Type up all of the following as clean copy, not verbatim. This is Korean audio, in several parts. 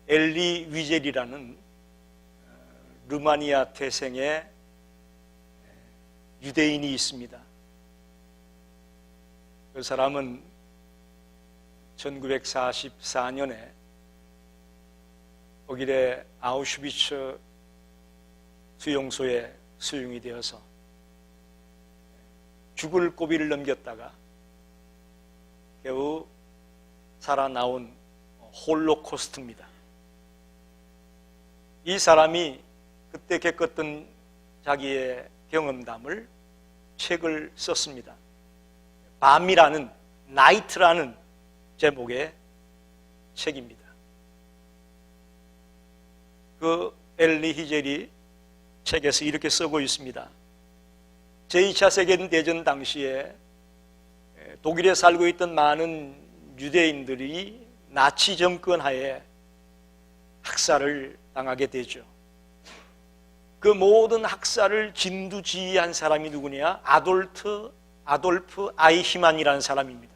엘리 위젤이라는 루마니아 태생의 유대인이 있습니다. 그 사람은 1944년에 독일의 아우슈비츠 수용소에 수용이 되어서 죽을 고비를 넘겼다가 겨우 살아나온 홀로코스트입니다. 이 사람이 그때 겪었던 자기의 경험담을 책을 썼습니다. 밤이라는, 나이트라는 제목의 책입니다. 그 엘리 히젤이 책에서 이렇게 쓰고 있습니다. 제2차 세계대전 당시에 독일에 살고 있던 많은 유대인들이 나치 정권 하에 학살을 당하게 되죠. 그 모든 학살을 진두지휘한 사람이 누구냐? 아돌프 아이히만이라는 사람입니다.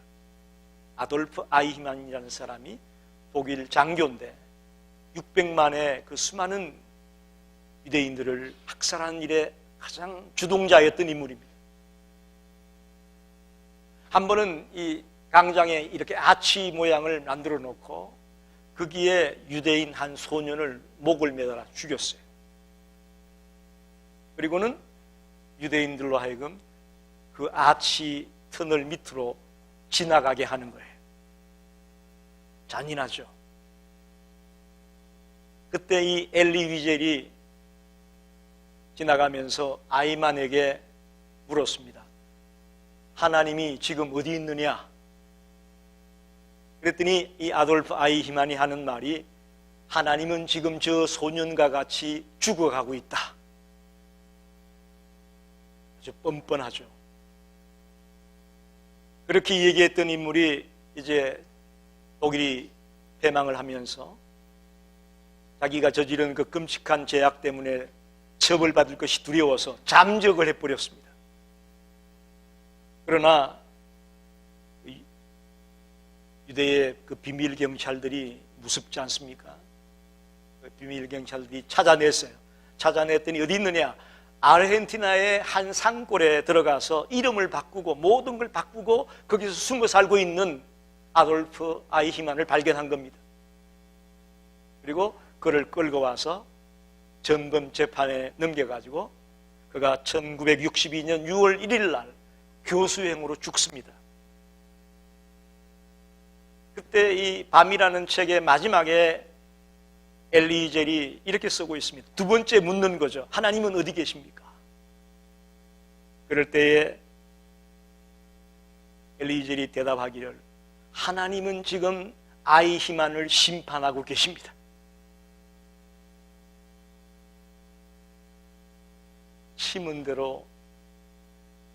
아돌프 아이히만이라는 사람이 독일 장교인데 600만의 그 수많은 유대인들을 학살하는 일에 가장 주동자였던 인물입니다. 한 번은 이 강장에 이렇게 아치 모양을 만들어 놓고 거기에 유대인 한 소년을 목을 매달아 죽였어요. 그리고는 유대인들로 하여금 그 아치 터널 밑으로 지나가게 하는 거예요. 잔인하죠. 그때 이 엘리 위젤이 지나가면서 아이만에게 물었습니다. 하나님이 지금 어디 있느냐? 그랬더니 이 아돌프 아이히만이 하는 말이 하나님은 지금 저 소년과 같이 죽어가고 있다. 아주 뻔뻔하죠. 그렇게 얘기했던 인물이 이제 독일이 패망을 하면서 자기가 저지른 그 끔찍한 죄악 때문에 처벌받을 것이 두려워서 잠적을 해버렸습니다. 그러나 유대의 그 비밀 경찰들이 무섭지 않습니까? 그 비밀 경찰들이 찾아냈어요. 찾아냈더니 어디 있느냐? 아르헨티나의 한 산골에 들어가서 이름을 바꾸고 모든 걸 바꾸고 거기서 숨어 살고 있는 아돌프 아이히만을 발견한 겁니다. 그리고 그를 끌고 와서 전범 재판에 넘겨가지고 그가 1962년 6월 1일 날 교수행으로 죽습니다. 그때 이 밤이라는 책의 마지막에 엘리 히젤이 이렇게 쓰고 있습니다. 두 번째 묻는 거죠. 하나님은 어디 계십니까? 그럴 때에 엘리 히젤이 대답하기를 하나님은 지금 아이히만을 심판하고 계십니다. 심은 대로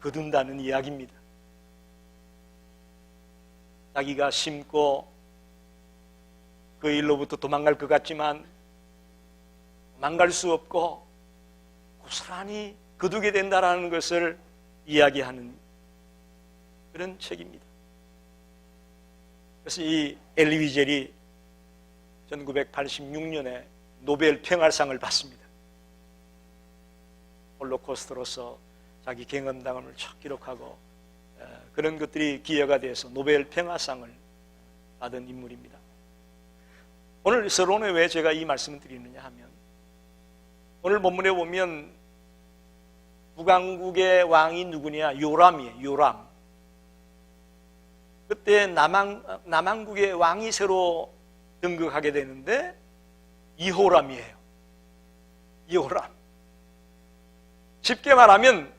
거둔다는 이야기입니다. 자기가 심고 그 일로부터 도망갈 것 같지만 도망갈 수 없고 고스란히 거두게 된다는 것을 이야기하는 그런 책입니다. 그래서 이 엘리 위젤이 1986년에 노벨 평화상을 받습니다. 홀로코스트로서 자기 경험담을 쭉 기록하고 그런 것들이 기여가 돼서 노벨 평화상을 받은 인물입니다. 오늘 서론에 왜 제가 이 말씀을 드리느냐 하면 오늘 본문에 보면 북왕국의 왕이 누구냐? 요람이에요. 요람. 그때 남왕국의 왕이 새로 등극하게 되는데 이호람이에요. 이호람. 쉽게 말하면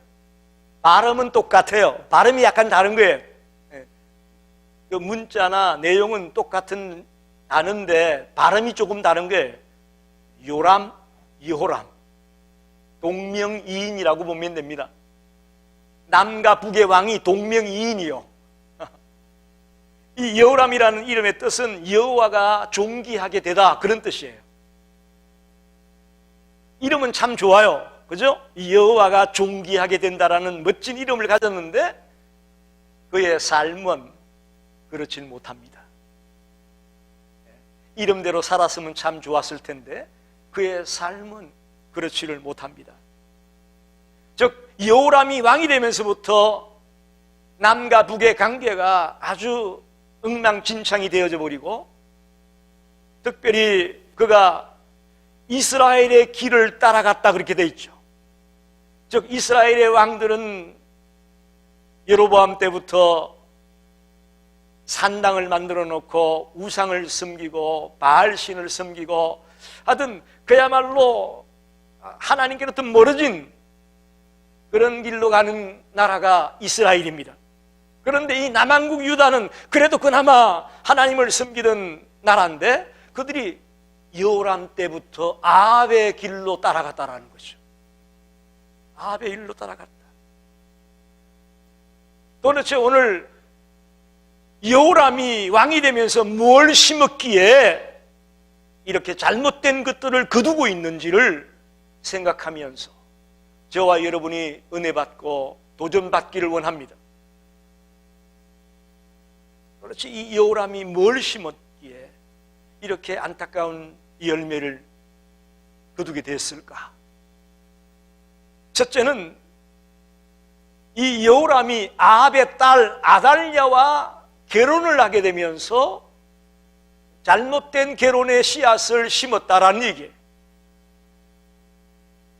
발음은 똑같아요. 발음이 약간 다른 거예요. 그 문자나 내용은 똑같은 단어인데 발음이 조금 다른 거예요. 요람, 이호람. 동명이인이라고 보면 됩니다. 남과 북의 왕이 동명이인이요. 이 여호람이라는 이름의 뜻은 여호와가 존귀하게 되다 그런 뜻이에요. 이름은 참 좋아요. 그죠? 여호와가 존귀하게 된다라는 멋진 이름을 가졌는데 그의 삶은 그렇지 못합니다. 이름대로 살았으면 참 좋았을 텐데 그의 삶은 그렇지를 못합니다. 즉 여호람이 왕이 되면서부터 남과 북의 관계가 아주 엉망진창이 되어져 버리고, 특별히 그가 이스라엘의 길을 따라갔다 그렇게 돼 있죠. 즉 이스라엘의 왕들은 여로보암 때부터 산당을 만들어 놓고 우상을 섬기고 바알신을 섬기고 하여튼 그야말로 하나님께로부터 멀어진 그런 길로 가는 나라가 이스라엘입니다. 그런데 이 남한국 유다는 그래도 그나마 하나님을 섬기던 나라인데 그들이 여호람 때부터 아합의 길로 따라갔다라는 거죠. 아합의 길로 따라갔다. 도대체 오늘 여호람이 왕이 되면서 뭘 심었기에 이렇게 잘못된 것들을 거두고 있는지를 생각하면서 저와 여러분이 은혜 받고 도전받기를 원합니다. 그렇지, 이 여호람이 뭘 심었기에 이렇게 안타까운 열매를 거두게 됐을까? 첫째는 이 여호람이 아합의 딸 아달랴와 결혼을 하게 되면서 잘못된 결혼의 씨앗을 심었다라는 얘기예요.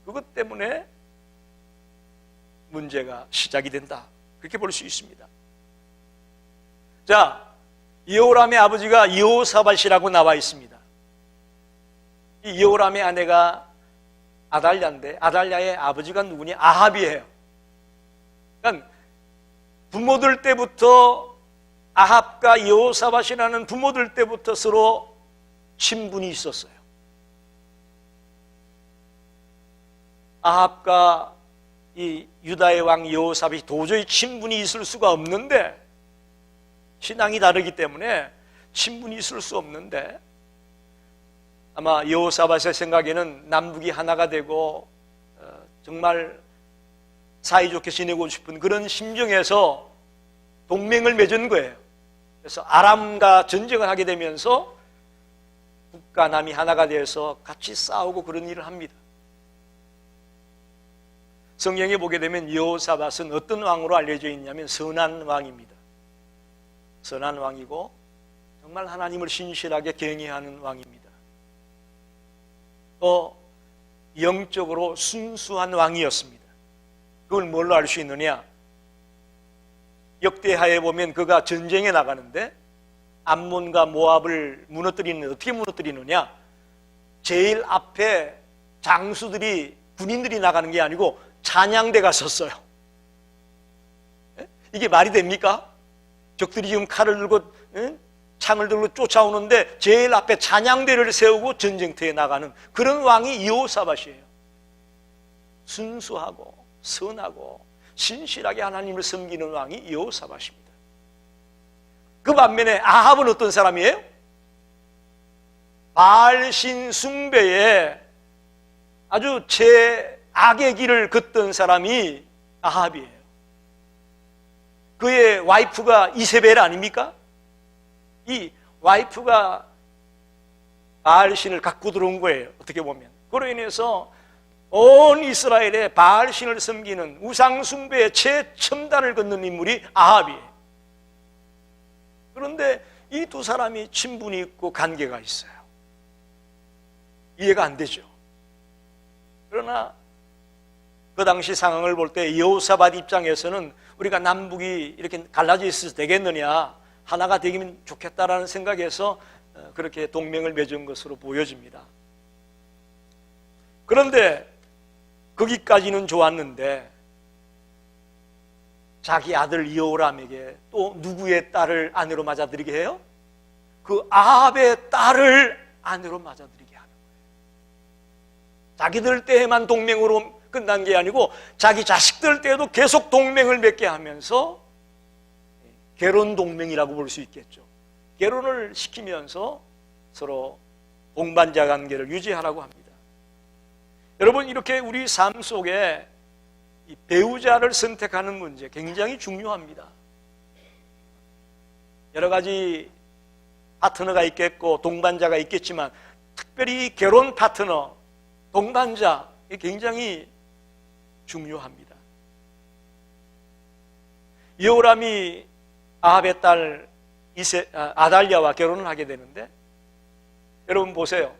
그것 때문에 문제가 시작이 된다, 그렇게 볼 수 있습니다. 자, 여호람의 아버지가 여호사밧이라고 나와 있습니다. 이 여호람의 아내가 아달랴인데 아달랴의 아버지가 누구냐? 아합이에요. 그러니까 부모들 때부터 아합과 여호사밧이라는 부모들 때부터 서로 친분이 있었어요. 아합과 이 유다의 왕 여호사밧이 도저히 친분이 있을 수가 없는데, 신앙이 다르기 때문에 친분이 있을 수 없는데, 아마 여호사밧의 생각에는 남북이 하나가 되고 정말 사이좋게 지내고 싶은 그런 심정에서 동맹을 맺은 거예요. 그래서 아람과 전쟁을 하게 되면서 북과 남이 하나가 되어서 같이 싸우고 그런 일을 합니다. 성경에 보게 되면 여호사밧은 어떤 왕으로 알려져 있냐면 선한 왕입니다. 선한 왕이고 정말 하나님을 신실하게 경외하는 왕입니다. 또 영적으로 순수한 왕이었습니다. 그걸 뭘로 알 수 있느냐? 역대하에 보면 그가 전쟁에 나가는데 암몬과 모압을 무너뜨리는, 어떻게 무너뜨리느냐? 제일 앞에 장수들이, 군인들이 나가는 게 아니고 찬양대가 섰어요. 이게 말이 됩니까? 적들이 지금 칼을 들고 창을 들고 쫓아오는데 제일 앞에 찬양대를 세우고 전쟁터에 나가는 그런 왕이 여호사밧이에요. 순수하고 선하고 신실하게 하나님을 섬기는 왕이 여호사밧입니다. 그 반면에 아합은 어떤 사람이에요? 바알신 숭배에 아주 제악의 길을 걷던 사람이 아합이에요. 그의 와이프가 이세벨 아닙니까? 이 와이프가 바알신을 갖고 들어온 거예요. 어떻게 보면. 그로 인해서 온 이스라엘에 바알신을 섬기는 우상 숭배의 최첨단을 걷는 인물이 아합이에요. 그런데 이 두 사람이 친분이 있고 관계가 있어요. 이해가 안 되죠. 그러나 그 당시 상황을 볼 때 여호사밧 입장에서는 우리가 남북이 이렇게 갈라져 있어서 되겠느냐, 하나가 되기면 좋겠다라는 생각에서 그렇게 동맹을 맺은 것으로 보여집니다. 그런데 거기까지는 좋았는데 자기 아들 여호람에게 또 누구의 딸을 아내로 맞아들이게 해요? 그 아합의 딸을 아내로 맞아들이게 하는 거예요. 자기들 때에만 동맹으로 끝난 게 아니고 자기 자식들 때에도 계속 동맹을 맺게 하면서 결혼 동맹이라고 볼 수 있겠죠. 결혼을 시키면서 서로 동반자 관계를 유지하라고 합니다. 여러분, 이렇게 우리 삶 속에 이 배우자를 선택하는 문제 굉장히 중요합니다. 여러 가지 파트너가 있겠고 동반자가 있겠지만 특별히 결혼 파트너, 동반자 굉장히 중요합니다. 여호람이 아합의 딸 아달랴와 결혼을 하게 되는데, 여러분 보세요.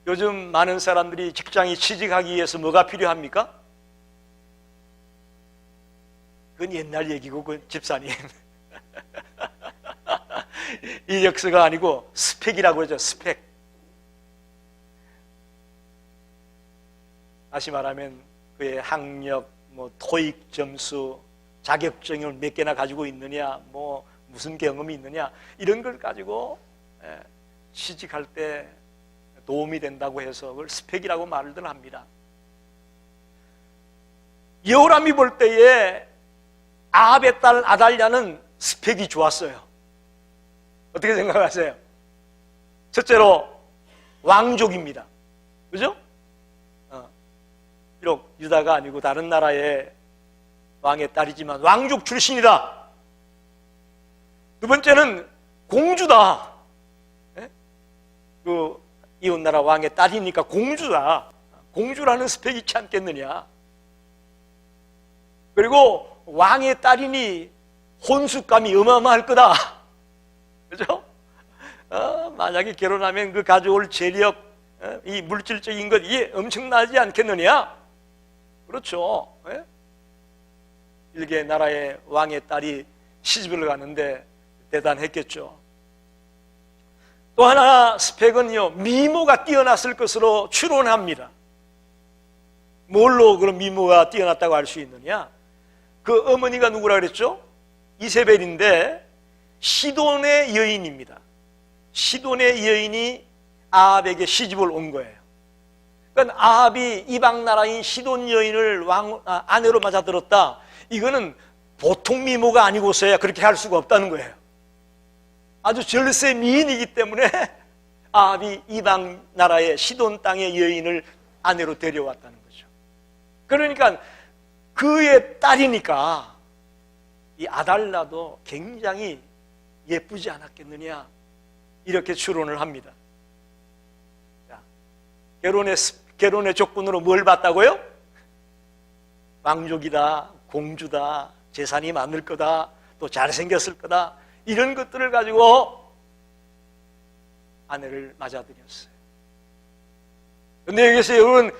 요즘 많은 사람들이 직장에 취직하기 위해서 뭐가 필요합니까? 그건 옛날 얘기고, 그 집사님. 이력서가 아니고 스펙이라고 그러죠. 스펙. 다시 말하면 그의 학력, 토익 점수, 자격증을 몇 개나 가지고 있느냐, 무슨 경험이 있느냐, 이런 걸 가지고 취직할 때 도움이 된다고 해서 그걸 스펙이라고 말들 합니다. 여호람이 볼 때에 아합의 딸 아달랴는 스펙이 좋았어요. 어떻게 생각하세요? 첫째로 왕족입니다. 그죠? 비록 유다가 아니고 다른 나라의 왕의 딸이지만 왕족 출신이다. 두 번째는 공주다. 그 이웃나라 왕의 딸이니까 공주다. 공주라는 스펙이 있지 않겠느냐. 그리고 왕의 딸이니 혼숙감이 어마어마할 거다. 그죠? 만약에 결혼하면 그 가져올 재력, 이 물질적인 것, 이게 엄청나지 않겠느냐? 그렇죠. 일개 나라의 왕의 딸이 시집을 가는데 대단했겠죠. 또 하나 스펙은요, 미모가 뛰어났을 것으로 추론합니다. 뭘로 그런 미모가 뛰어났다고 할 수 있느냐? 그 어머니가 누구라 그랬죠? 이세벨인데 시돈의 여인입니다. 시돈의 여인이 아합에게 시집을 온 거예요. 그러니까 아합이 이방 나라인 시돈 여인을 아내로 맞아들었다. 이거는 보통 미모가 아니고서야 그렇게 할 수가 없다는 거예요. 아주 절세 미인이기 때문에 아합이 이방 나라의 시돈 땅의 여인을 아내로 데려왔다는 거죠. 그러니까 그의 딸이니까 이 아달랴도 굉장히 예쁘지 않았겠느냐, 이렇게 추론을 합니다. 자, 결혼의 조건으로 뭘 봤다고요? 왕족이다, 공주다, 재산이 많을 거다, 또 잘생겼을 거다, 이런 것들을 가지고 아내를 맞아들였어요. 그런데 여기서 여러분,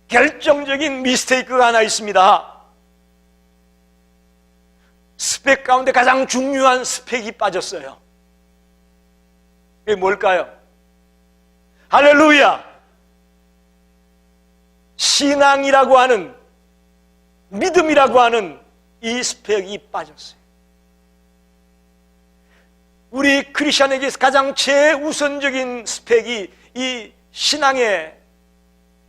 결정적인 미스테이크가 하나 있습니다. 스펙 가운데 가장 중요한 스펙이 빠졌어요. 그게 뭘까요? 할렐루야! 신앙이라고 하는, 믿음이라고 하는 이 스펙이 빠졌어요. 우리 크리스천에게서 가장 최우선적인 스펙이 이 신앙의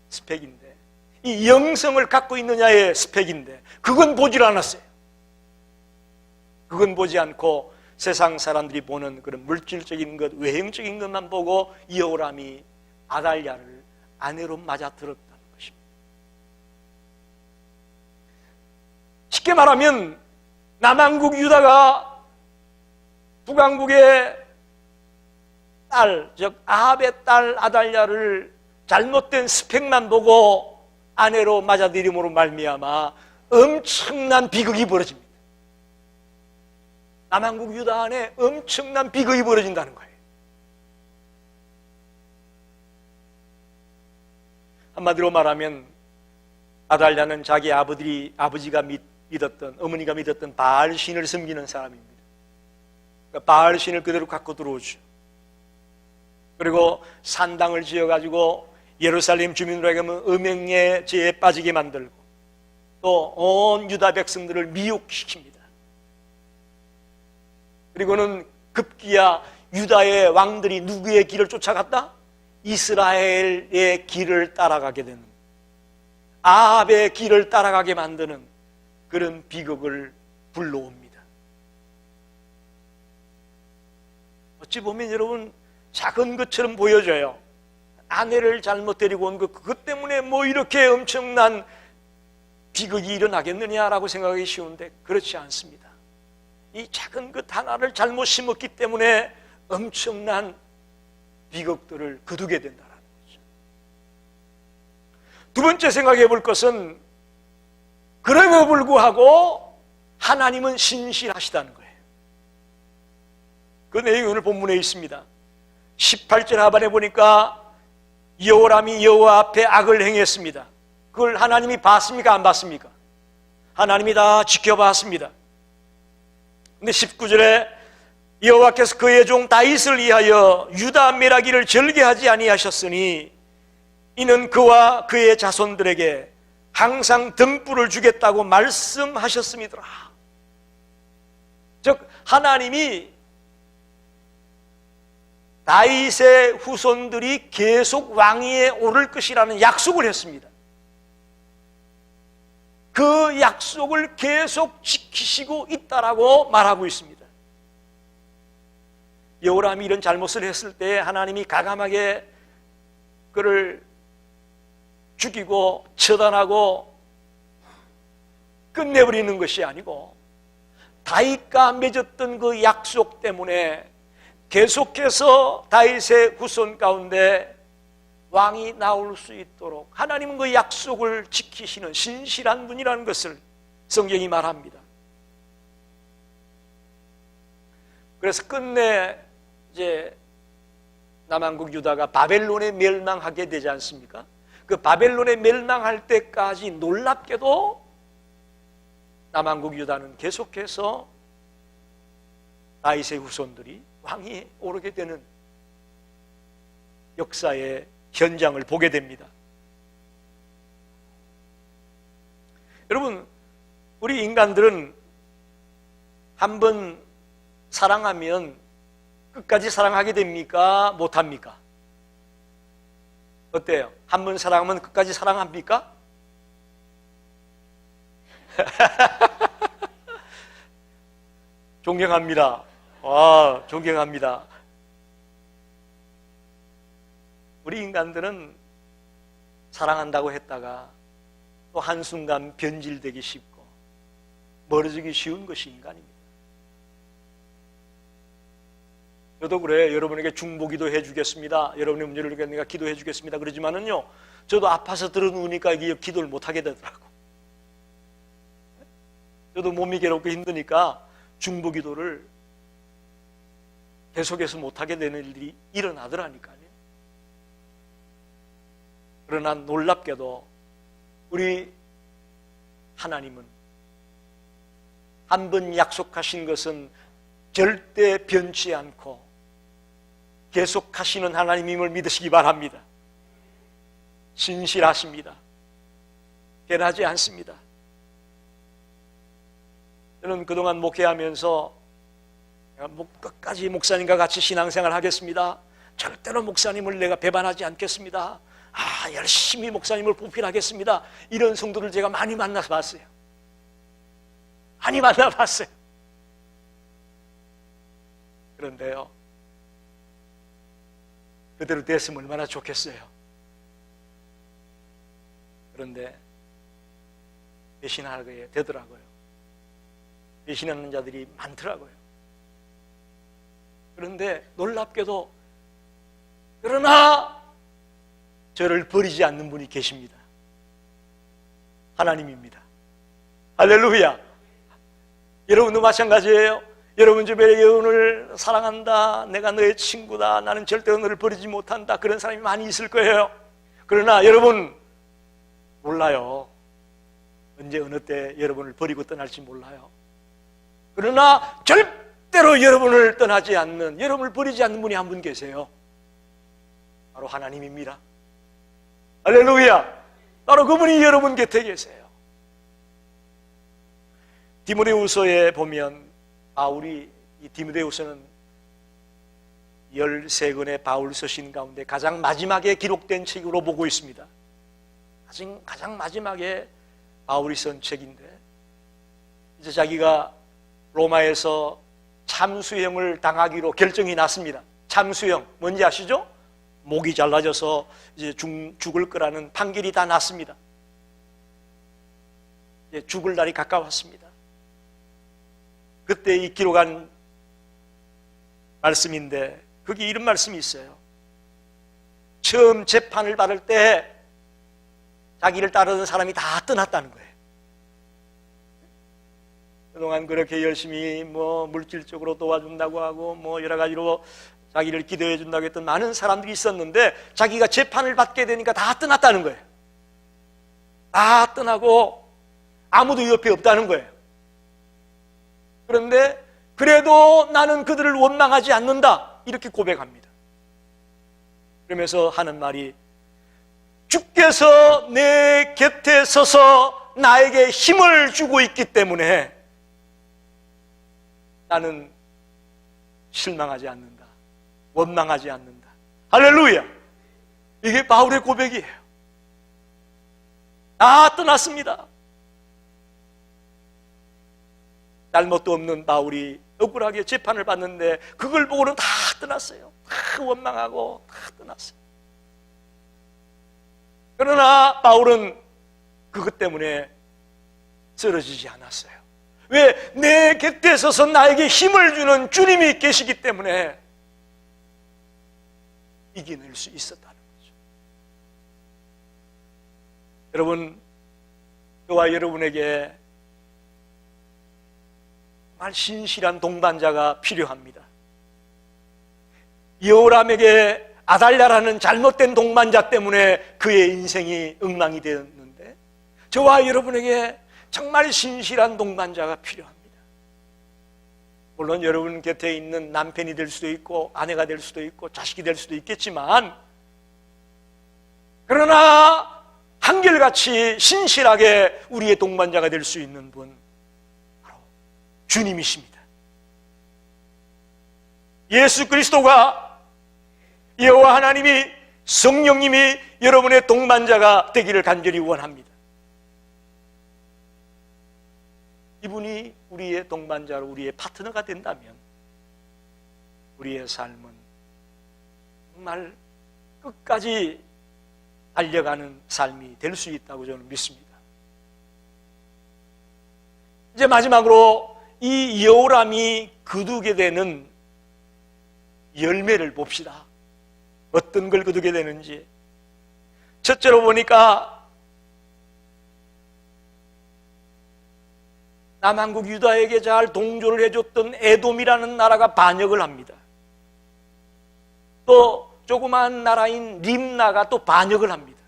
스펙인데, 이 영성을 갖고 있느냐의 스펙인데, 그건 보질 않았어요. 그건 보지 않고 세상 사람들이 보는 그런 물질적인 것, 외형적인 것만 보고 여호람이 아달랴를 아내로 맞아들었다는 것입니다. 쉽게 말하면 남한국 유다가 북왕국의 딸, 즉 아합의 딸 아달랴를 잘못된 스펙만 보고 아내로 맞아들임으로 말미암아 엄청난 비극이 벌어집니다. 남한국 유다 안에 엄청난 비극이 벌어진다는 거예요. 한마디로 말하면 아달랴는 자기 아버지가 믿었던, 어머니가 믿었던 바알 신을 섬기는 사람입니다. 그러니까 바알 신을 그대로 갖고 들어오죠. 그리고 산당을 지어가지고 예루살렘 주민들에게 하면 음행의 죄에 빠지게 만들고 또 온 유다 백성들을 미혹시킵니다. 그리고는 급기야 유다의 왕들이 누구의 길을 쫓아갔다? 이스라엘의 길을 따라가게 되는, 아합의 길을 따라가게 만드는 그런 비극을 불러옵니다. 어찌 보면 여러분 작은 것처럼 보여져요. 아내를 잘못 데리고 온 것, 그것 때문에 뭐 이렇게 엄청난 비극이 일어나겠느냐라고 생각하기 쉬운데 그렇지 않습니다. 이 작은 것 하나를 잘못 심었기 때문에 엄청난 비극들을 거두게 된다는 거죠. 두 번째 생각해 볼 것은 그럼에도 불구하고 하나님은 신실하시다는 거예요. 그 내용이 오늘 본문에 있습니다. 18절 하반에 보니까 여호람이 여호와 앞에 악을 행했습니다. 그걸 하나님이 봤습니까? 안 봤습니까? 하나님이 다 지켜봤습니다. 근데 19절에 여호와께서 그의 종 다윗을 위하여 유다 멸하기를 절개하지 아니하셨으니 이는 그와 그의 자손들에게 항상 등불을 주겠다고 말씀하셨음이더라. 즉 하나님이 다윗의 후손들이 계속 왕위에 오를 것이라는 약속을 했습니다. 그 약속을 계속 지키시고 있다라고 말하고 있습니다. 여호람이 이런 잘못을 했을 때 하나님이 가감하게 그를 죽이고 처단하고 끝내버리는 것이 아니고 다윗과 맺었던 그 약속 때문에 계속해서 다윗의 후손 가운데 왕이 나올 수 있도록 하나님은 그 약속을 지키시는 신실한 분이라는 것을 성경이 말합니다. 그래서 끝내 이제 남한국 유다가 바벨론에 멸망하게 되지 않습니까? 그 바벨론에 멸망할 때까지 놀랍게도 남한국 유다는 계속해서 다윗의 후손들이 왕위에 오르게 되는 역사의 현장을 보게 됩니다. 여러분, 우리 인간들은 한번 사랑하면 끝까지 사랑하게 됩니까? 못합니까? 어때요? 한번 사랑하면 끝까지 사랑합니까? 존경합니다. 존경합니다. 우리 인간들은 사랑한다고 했다가 또 한순간 변질되기 쉽고 멀어지기 쉬운 것이 인간입니다. 저도 그래요. 여러분에게 중보기도 해주겠습니다. 여러분의 문제를 내가 기도해 주겠습니다. 그러지만은요, 저도 아파서 들어누우니까 이게 기도를 못하게 되더라고. 저도 몸이 괴롭고 힘드니까 중보기도를 계속해서 못하게 되는 일이 일어나더라니까요. 그러나 놀랍게도 우리 하나님은 한 번 약속하신 것은 절대 변치 않고 계속하시는 하나님임을 믿으시기 바랍니다. 신실하십니다. 변하지 않습니다. 저는 그동안 목회하면서 끝까지 목사님과 같이 신앙생활 하겠습니다. 절대로 목사님을 내가 배반하지 않겠습니다. 열심히 목사님을 보필하겠습니다. 이런 성도를 제가 많이 만나봤어요. 많이 만나봤어요. 그런데요, 그대로 됐으면 얼마나 좋겠어요. 그런데 배신하게 되더라고요. 배신하는 자들이 많더라고요. 그런데 놀랍게도 그러나 저를 버리지 않는 분이 계십니다. 하나님입니다. 할렐루야. 여러분도 마찬가지예요. 여러분 주변에 여러분을 사랑한다, 내가 너의 친구다, 나는 절대 너를 버리지 못한다, 그런 사람이 많이 있을 거예요. 그러나 여러분 몰라요. 언제 어느 때 여러분을 버리고 떠날지 몰라요. 그러나 절대로 여러분을 떠나지 않는, 여러분을 버리지 않는 분이 한 분 계세요. 바로 하나님입니다. 할렐루야. 바로 그분이 여러분 곁에 계세요. 디모데후서에 보면 바울이, 이 디모데후서는 13권의 바울 서신 가운데 가장 마지막에 기록된 책으로 보고 있습니다. 가장 마지막에 바울이 쓴 책인데, 이제 자기가 로마에서 참수형을 당하기로 결정이 났습니다. 참수형 뭔지 아시죠? 목이 잘라져서 이제 죽을 거라는 판결이 다 났습니다. 이제 죽을 날이 가까웠습니다. 그때 이 기록한 말씀인데 거기 이런 말씀이 있어요. 처음 재판을 받을 때 자기를 따르는 사람이 다 떠났다는 거예요. 그동안 그렇게 열심히 물질적으로 도와준다고 하고 여러 가지로 자기를 기도해 준다고 했던 많은 사람들이 있었는데 자기가 재판을 받게 되니까 다 떠났다는 거예요. 다 떠나고 아무도 옆에 없다는 거예요. 그런데 그래도 나는 그들을 원망하지 않는다 이렇게 고백합니다. 그러면서 하는 말이 주께서 내 곁에 서서 나에게 힘을 주고 있기 때문에 나는 실망하지 않는다. 원망하지 않는다. 할렐루야. 이게 바울의 고백이에요. 다 떠났습니다. 잘못도 없는 바울이 억울하게 재판을 받는데 그걸 보고는 다 떠났어요. 다 원망하고 다 떠났어요. 그러나 바울은 그것 때문에 쓰러지지 않았어요. 왜? 내 곁에 서서 나에게 힘을 주는 주님이 계시기 때문에 이겨낼 수 있었다는 거죠. 여러분, 저와 여러분에게 정말 신실한 동반자가 필요합니다. 여호람에게 아달랴라는 잘못된 동반자 때문에 그의 인생이 엉망이 되었는데 저와 여러분에게 정말 신실한 동반자가 필요합니다. 물론 여러분 곁에 있는 남편이 될 수도 있고 아내가 될 수도 있고 자식이 될 수도 있겠지만 그러나 한결같이 신실하게 우리의 동반자가 될 수 있는 분 바로 주님이십니다. 예수 그리스도가 여호와 하나님이 성령님이 여러분의 동반자가 되기를 간절히 원합니다. 이분이 우리의 동반자로 우리의 파트너가 된다면 우리의 삶은 정말 끝까지 달려가는 삶이 될 수 있다고 저는 믿습니다. 이제 마지막으로 이 여호람이 거두게 되는 열매를 봅시다. 어떤 걸 거두게 되는지. 첫째로 보니까 남한국 유다에게 잘 동조를 해줬던 에돔이라는 나라가 반역을 합니다. 또 조그마한 나라인 림나가 또 반역을 합니다.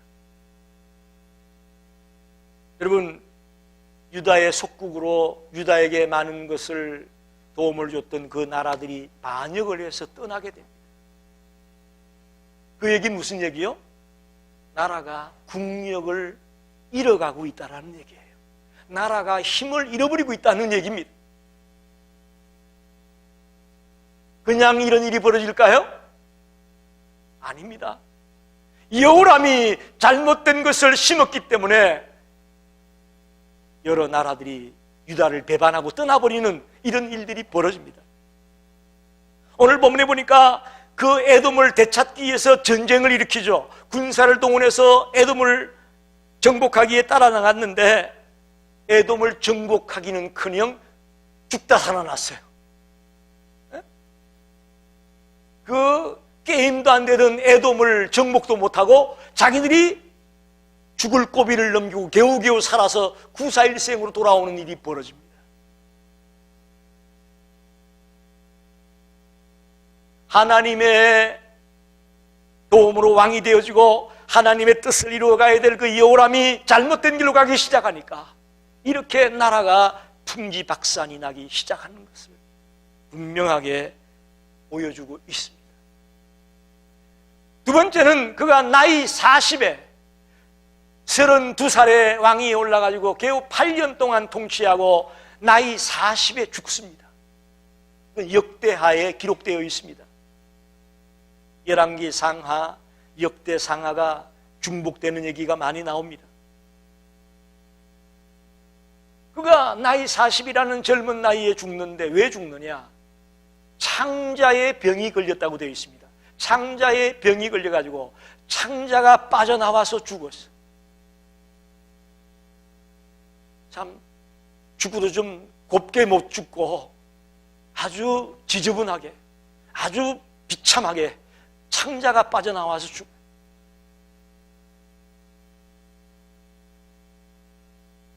여러분, 유다의 속국으로 유다에게 많은 것을 도움을 줬던 그 나라들이 반역을 해서 떠나게 됩니다. 그 얘기는 무슨 얘기요? 나라가 국력을 잃어가고 있다는 얘기예요. 나라가 힘을 잃어버리고 있다는 얘기입니다. 그냥 이런 일이 벌어질까요? 아닙니다. 여호람이 잘못된 것을 심었기 때문에 여러 나라들이 유다를 배반하고 떠나버리는 이런 일들이 벌어집니다. 오늘 본문에 보니까 그 에돔을 되찾기 위해서 전쟁을 일으키죠. 군사를 동원해서 에돔을 정복하기에 따라 나갔는데 에돔을 정복하기는커녕 죽다 살아났어요. 그 게임도 안 되던 에돔을 정복도 못하고 자기들이 죽을 고비를 넘기고 겨우겨우 살아서 구사일생으로 돌아오는 일이 벌어집니다. 하나님의 도움으로 왕이 되어지고 하나님의 뜻을 이루어가야 될 그 여호람이 잘못된 길로 가기 시작하니까 이렇게 나라가 풍지박산이 나기 시작하는 것을 분명하게 보여주고 있습니다. 두 번째는 그가 나이 40에 32살의 왕이 올라가지고 겨우 8년 동안 통치하고 나이 40에 죽습니다. 역대하에 기록되어 있습니다. 열왕기 상하, 역대 상하가 중복되는 얘기가 많이 나옵니다. 그가 나이 40이라는 젊은 나이에 죽는데 왜 죽느냐? 창자의 병이 걸렸다고 되어 있습니다. 창자의 병이 걸려가지고 창자가 빠져나와서 죽었어. 참 죽어도 좀 곱게 못 죽고 아주 지저분하게 아주 비참하게 창자가 빠져나와서 죽.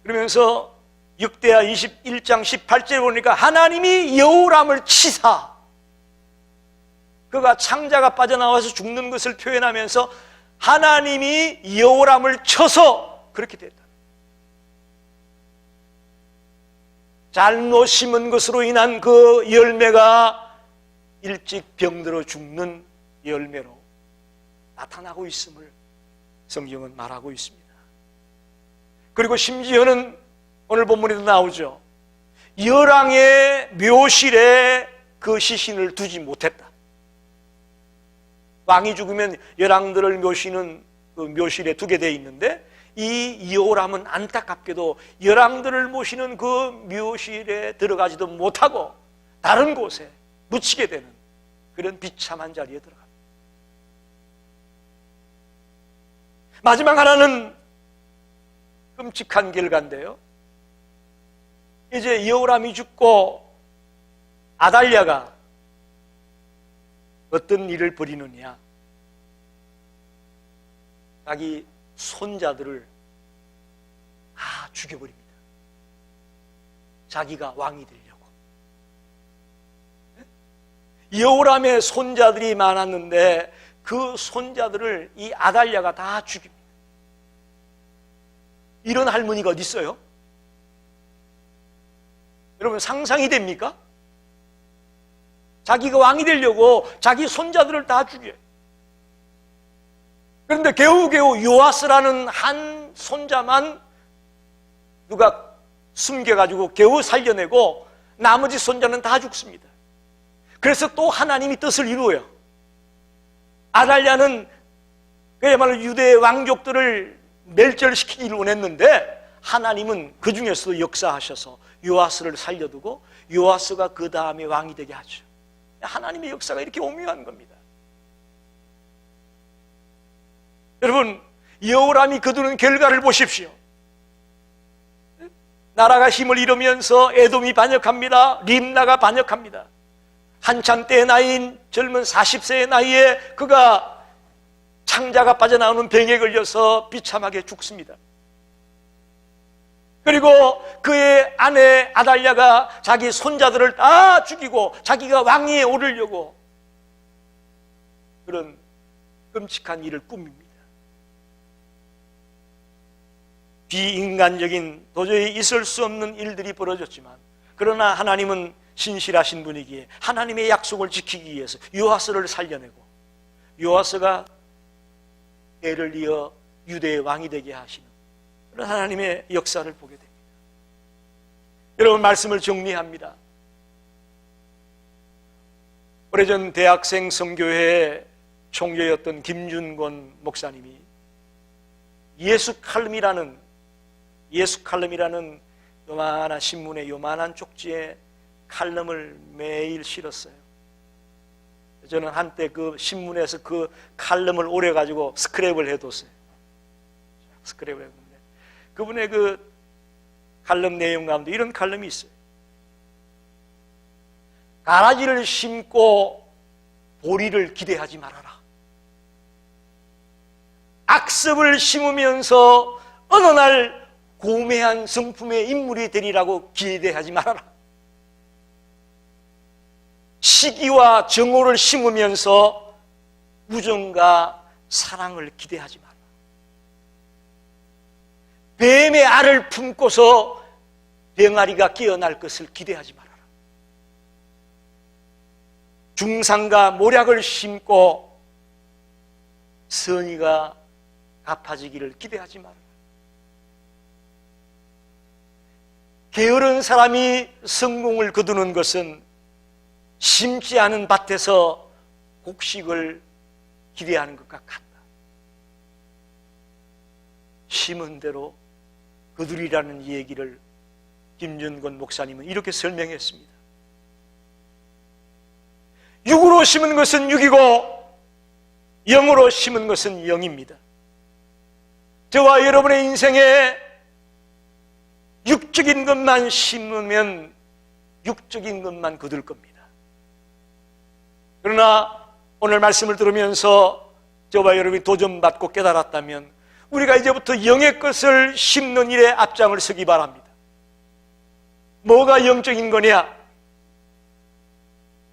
그러면서 역대하 21장 18절에 보니까 하나님이 여호람을 치사, 그가 창자가 빠져나와서 죽는 것을 표현하면서 하나님이 여호람을 쳐서 그렇게 됐다. 잘못 심은 것으로 인한 그 열매가 일찍 병들어 죽는 열매로 나타나고 있음을 성경은 말하고 있습니다. 그리고 심지어는 오늘 본문에도 나오죠. 열왕의 묘실에 그 시신을 두지 못했다. 왕이 죽으면 열왕들을 묘시는 그 묘실에 두게 되어 있는데, 이 여호람은 안타깝게도 열왕들을 모시는 그 묘실에 들어가지도 못하고 다른 곳에 묻히게 되는 그런 비참한 자리에 들어갑니다. 마지막 하나는 끔찍한 결과인데요. 이제 여호람이 죽고 아달랴가 어떤 일을 벌이느냐, 자기 손자들을 다 죽여버립니다. 자기가 왕이 되려고. 여호람의 손자들이 많았는데 그 손자들을 이 아달랴가 다 죽입니다. 이런 할머니가 어디 있어요? 여러분 상상이 됩니까? 자기가 왕이 되려고 자기 손자들을 다 죽여요. 그런데 겨우겨우 요아스라는 한 손자만 누가 숨겨가지고 겨우 살려내고 나머지 손자는 다 죽습니다. 그래서 또 하나님이 뜻을 이루어요. 아달랴는 그야말로 유대 왕족들을 멸절시키기를 원했는데 하나님은 그 중에서도 역사하셔서 요아스를 살려두고 요아스가 그 다음에 왕이 되게 하죠. 하나님의 역사가 이렇게 오묘한 겁니다. 여러분, 여호람이 거두는 결과를 보십시오. 나라가 힘을 잃으면서 에돔이 반역합니다. 림나가 반역합니다. 한참 때의 나이인 젊은 40세의 나이에 그가 창자가 빠져나오는 병에 걸려서 비참하게 죽습니다. 그리고 그의 아내 아달랴가 자기 손자들을 다 죽이고 자기가 왕위에 오르려고 그런 끔찍한 일을 꾸밉니다. 비인간적인 도저히 있을 수 없는 일들이 벌어졌지만, 그러나 하나님은 신실하신 분이기에 하나님의 약속을 지키기 위해서 요아스를 살려내고 요아스가 애를 이어 유대의 왕이 되게 하시는 그런 하나님의 역사를 보게 됩니다. 여러분, 말씀을 정리합니다. 오래전 대학생 선교회 총재였던 김준권 목사님이 예수 칼럼이라는 요만한 신문에 요만한 쪽지에 칼럼을 매일 실었어요. 저는 한때 그 신문에서 그 칼럼을 오래가지고 스크랩을 해뒀어요. 스크랩을 해뒀는데 그분의 그 칼럼 내용 가운데 이런 칼럼이 있어요. 가라지를 심고 보리를 기대하지 말아라. 악습을 심으면서 어느 날 고매한 성품의 인물이 되리라고 기대하지 말아라. 시기와 정오를 심으면서 우정과 사랑을 기대하지 마라. 뱀의 알을 품고서 병아리가 깨어날 것을 기대하지 말아라. 중상과 모략을 심고 선의가 갚아지기를 기대하지 말아라. 게으른 사람이 성공을 거두는 것은 심지 않은 밭에서 곡식을 기대하는 것과 같다. 심은 대로 거두리라는 얘기를 김준권 목사님은 이렇게 설명했습니다. 육으로 심은 것은 육이고 영으로 심은 것은 영입니다. 저와 여러분의 인생에 육적인 것만 심으면 육적인 것만 거둘 겁니다. 그러나 오늘 말씀을 들으면서 저와 여러분이 도전받고 깨달았다면 우리가 이제부터 영의 것을 심는 일에 앞장을 서기 바랍니다. 뭐가 영적인 거냐?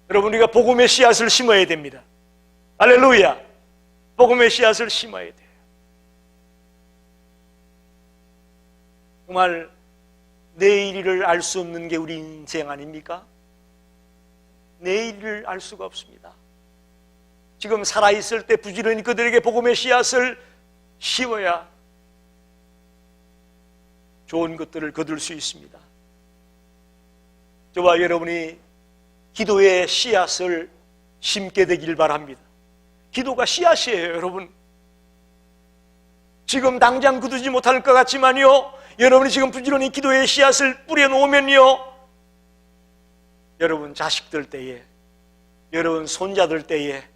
여러분, 우리가 복음의 씨앗을 심어야 됩니다. 할렐루야! 복음의 씨앗을 심어야 돼요. 정말 내일을 알 수 없는 게 우리 인생 아닙니까? 내일을 알 수가 없습니다. 지금 살아있을 때 부지런히 그들에게 복음의 씨앗을 심어야 좋은 것들을 거둘 수 있습니다. 저와 여러분이 기도의 씨앗을 심게 되길 바랍니다. 기도가 씨앗이에요, 여러분. 지금 당장 거두지 못할 것 같지만요, 여러분이 지금 부지런히 기도의 씨앗을 뿌려놓으면요, 여러분 자식들 때에, 여러분 손자들 때에,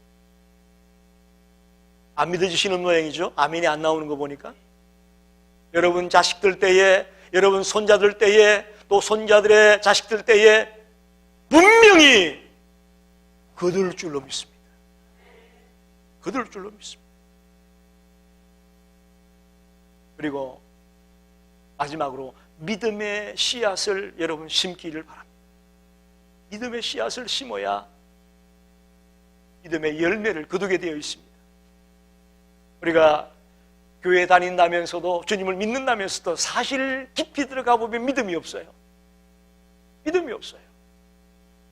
안 믿어주시는 모양이죠? 아멘이 안 나오는 거 보니까. 여러분 자식들 때에, 여러분 손자들 때에, 또 손자들의 자식들 때에 분명히 거둘 줄로 믿습니다. 거둘 줄로 믿습니다. 그리고 마지막으로 믿음의 씨앗을 여러분 심기를 바랍니다. 믿음의 씨앗을 심어야 믿음의 열매를 거두게 되어 있습니다. 우리가 교회 다닌다면서도, 주님을 믿는다면서도 사실 깊이 들어가 보면 믿음이 없어요. 믿음이 없어요.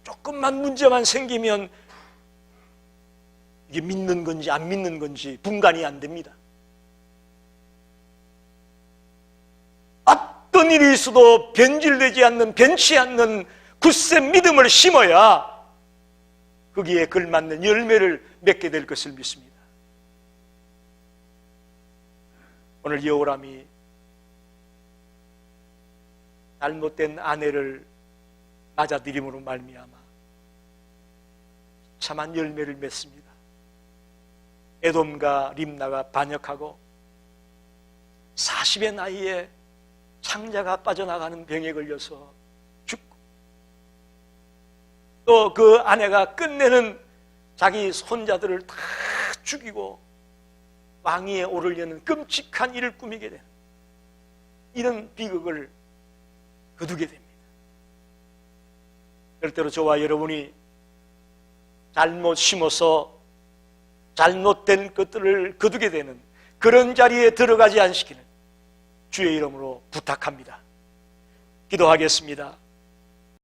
조금만 문제만 생기면 이게 믿는 건지 안 믿는 건지 분간이 안 됩니다. 어떤 일이 있어도 변질되지 않는, 변치 않는 굳센 믿음을 심어야 거기에 걸맞는 열매를 맺게 될 것을 믿습니다. 오늘 여호람이 잘못된 아내를 맞아들임으로 말미암아 참한 열매를 맺습니다. 에돔과 림나가 반역하고 40의 나이에 창자가 빠져나가는 병에 걸려서 죽고, 또 그 아내가 끝내는 자기 손자들을 다 죽이고 왕위에 오르려는 끔찍한 일을 꾸미게 되는 이런 비극을 거두게 됩니다. 그럴 때로 저와 여러분이 잘못 심어서 잘못된 것들을 거두게 되는 그런 자리에 들어가지 않으시기를 주의 이름으로 부탁합니다. 기도하겠습니다.